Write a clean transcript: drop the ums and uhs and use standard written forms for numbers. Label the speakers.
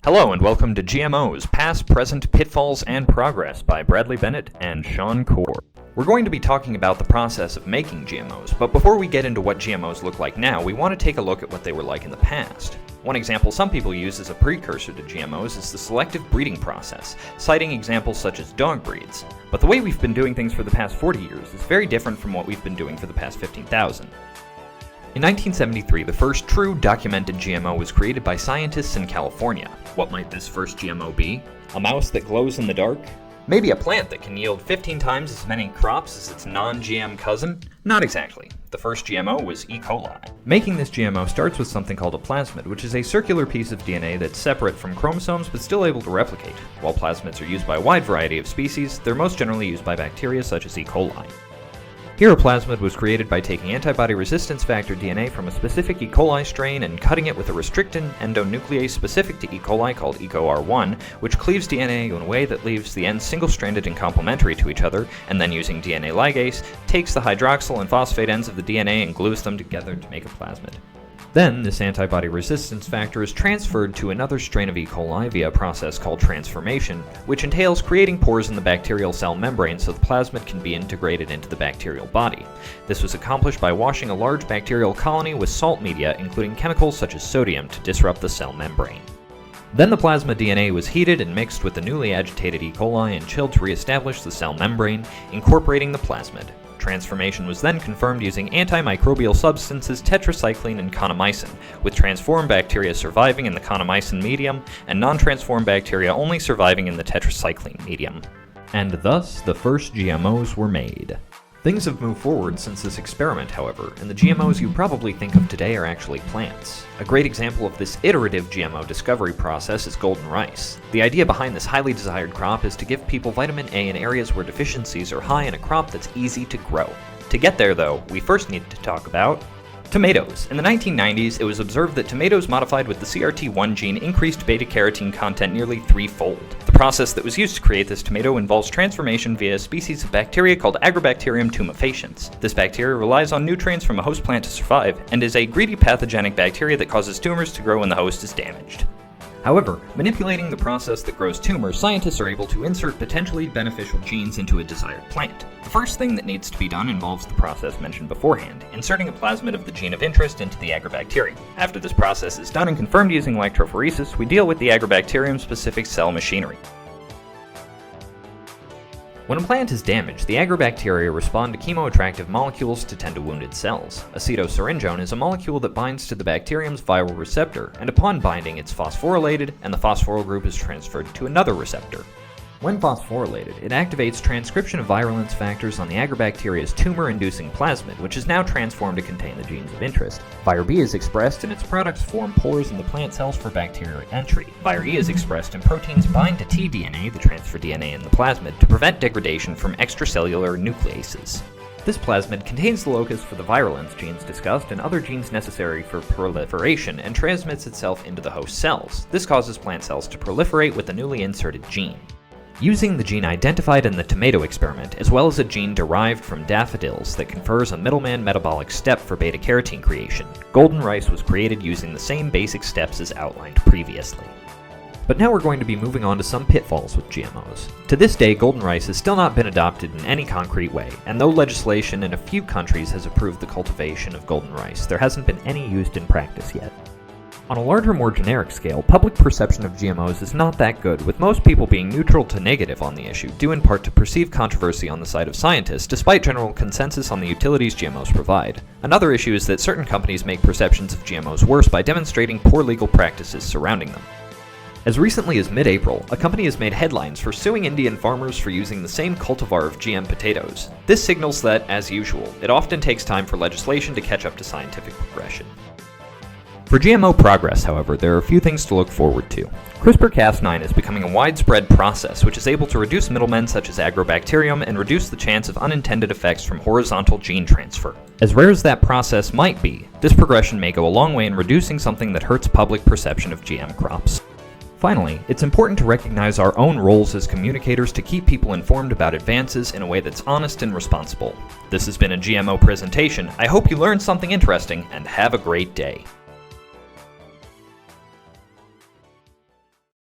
Speaker 1: Hello and welcome to GMOs, Past, Present, Pitfalls, and Progress by Bradley Bennett and Khor. We're going to be talking about the process of making GMOs, but before we get into what GMOs look like now, we want to take a look at what they were like in the past. One example some people use as a precursor to GMOs is the selective breeding process, citing examples such as dog breeds. But the way we've been doing things for the past 40 years is very different from what we've been doing for the past 15,000. In 1973, the first true documented GMO was created by scientists in California. What might this first GMO be? A mouse that glows in the dark? Maybe a plant that can yield 15 times as many crops as its non-GM cousin? Not exactly. The first GMO was E. coli. Making this GMO starts with something called a plasmid, which is a circular piece of DNA that's separate from chromosomes but still able to replicate. While plasmids are used by a wide variety of species, they're most generally used by bacteria such as E. coli. Here, a plasmid was created by taking antibody resistance factor DNA from a specific E. coli strain and cutting it with a restrictin endonuclease specific to E. coli called EcoR1, which cleaves DNA in a way that leaves the ends single-stranded and complementary to each other, and then using DNA ligase, takes the hydroxyl and phosphate ends of the DNA and glues them together to make a plasmid. Then, this antibody resistance factor is transferred to another strain of E. coli via a process called transformation, which entails creating pores in the bacterial cell membrane so the plasmid can be integrated into the bacterial body. This was accomplished by washing a large bacterial colony with salt media, including chemicals such as sodium, to disrupt the cell membrane. Then the plasma DNA was heated and mixed with the newly agitated E. coli and chilled to re-establish the cell membrane, incorporating the plasmid. Transformation was then confirmed using antimicrobial substances tetracycline and kanamycin, with transformed bacteria surviving in the kanamycin medium and non-transformed bacteria only surviving in the tetracycline medium. And thus, the first GMOs were made. Things have moved forward since this experiment, however, and the GMOs you probably think of today are actually plants. A great example of this iterative GMO discovery process is golden rice. The idea behind this highly desired crop is to give people vitamin A in areas where deficiencies are high in a crop that's easy to grow. To get there, though, we first need to talk about tomatoes. In the 1990s, it was observed that tomatoes modified with the CRT1 gene increased beta-carotene content nearly threefold. The process that was used to create this tomato involves transformation via a species of bacteria called Bacterium tumefaciens. This bacteria relies on nutrients from a host plant to survive, and is a greedy pathogenic bacteria that causes tumors to grow when the host is damaged. However, manipulating the process that grows tumors, scientists are able to insert potentially beneficial genes into a desired plant. The first thing that needs to be done involves the process mentioned beforehand, inserting a plasmid of the gene of interest into the Agrobacterium. After this process is done and confirmed using electrophoresis, we deal with the Agrobacterium-specific cell machinery. When a plant is damaged, the agrobacteria respond to chemoattractive molecules to tend to wounded cells. Acetosyringone is a molecule that binds to the bacterium's viral receptor, and upon binding it's phosphorylated, and the phosphoryl group is transferred to another receptor. When phosphorylated, it activates transcription of virulence factors on the agrobacteria's tumor-inducing plasmid, which is now transformed to contain the genes of interest. Vir-B is expressed, and its products form pores in the plant cells for bacterial entry. Vir-E is expressed, and proteins bind to tDNA, the transfer DNA in the plasmid, to prevent degradation from extracellular nucleases. This plasmid contains the locus for the virulence genes discussed and other genes necessary for proliferation, and transmits itself into the host cells. This causes plant cells to proliferate with the newly inserted gene. Using the gene identified in the tomato experiment, as well as a gene derived from daffodils that confers a middleman metabolic step for beta-carotene creation, golden rice was created using the same basic steps as outlined previously. But now we're going to be moving on to some pitfalls with GMOs. To this day, golden rice has still not been adopted in any concrete way, and though legislation in a few countries has approved the cultivation of golden rice, there hasn't been any used in practice yet. On a larger, more generic scale, public perception of GMOs is not that good, with most people being neutral to negative on the issue, due in part to perceived controversy on the side of scientists, despite general consensus on the utilities GMOs provide. Another issue is that certain companies make perceptions of GMOs worse by demonstrating poor legal practices surrounding them. As recently as mid-April, a company has made headlines for suing Indian farmers for using the same cultivar of GM potatoes. This signals that, as usual, it often takes time for legislation to catch up to scientific progression. For GMO progress, however, there are a few things to look forward to. CRISPR-Cas9 is becoming a widespread process which is able to reduce middlemen such as Agrobacterium and reduce the chance of unintended effects from horizontal gene transfer. As rare as that process might be, this progression may go a long way in reducing something that hurts public perception of GM crops. Finally, it's important to recognize our own roles as communicators to keep people informed about advances in a way that's honest and responsible. This has been a GMO presentation. I hope you learned something interesting, and have a great day.